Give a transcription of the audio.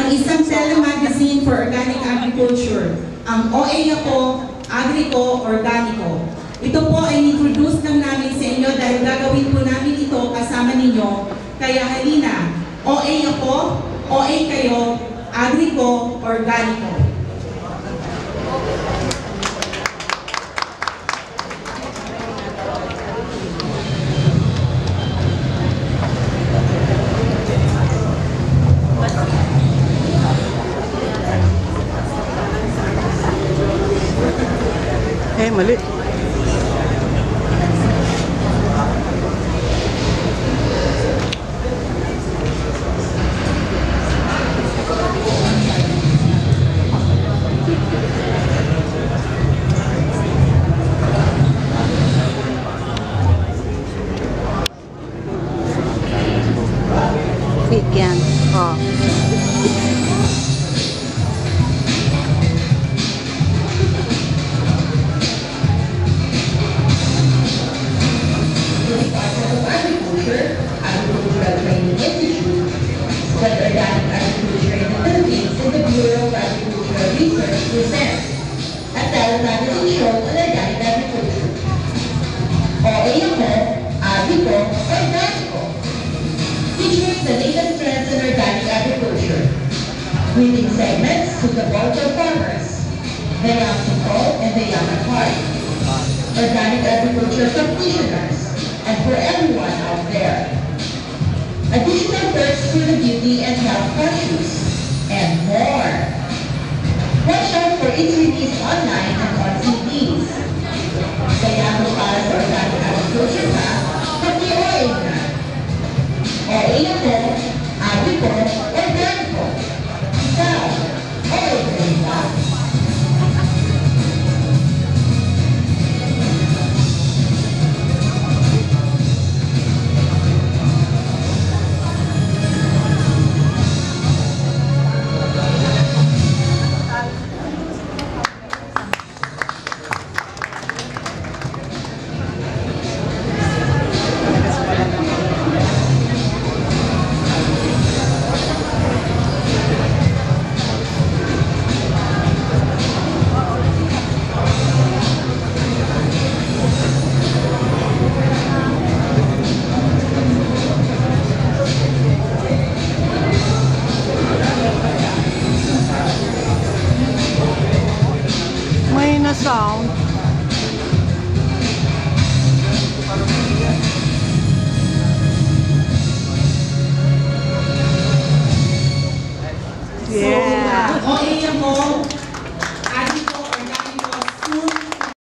ang isang telemagazine for organic agriculture, ang OA Ako, Agrico, Organico. Ito po ay introduce lang namin sa inyo dahil gagawin po namin ito kasama ninyo. Kaya halina, OA Ako, OA kayo, Agrico, Organico. Mali. Yan. Oh. Agricultural Training Institute, Spread Organic Agriculture in the Philippines, and the Bureau of Agricultural Research presents a telemagazine show on organic agriculture. OA Ako, Agrico, Organico, featuring the latest trends in organic agriculture, reading segments suitable for farmers, the young people, and the young at heart, organic agriculture practitioners, and for everyone out there. Additional perks for the beauty and health conscious, and more. Watch out for its release online and on CDs. Kaya kung para sa organic agriculture ka, pati OA na. OA Ako, Agrico, Organico. Ikaw, OA ka rin ba? Sound. Yeah. So, OA Ako,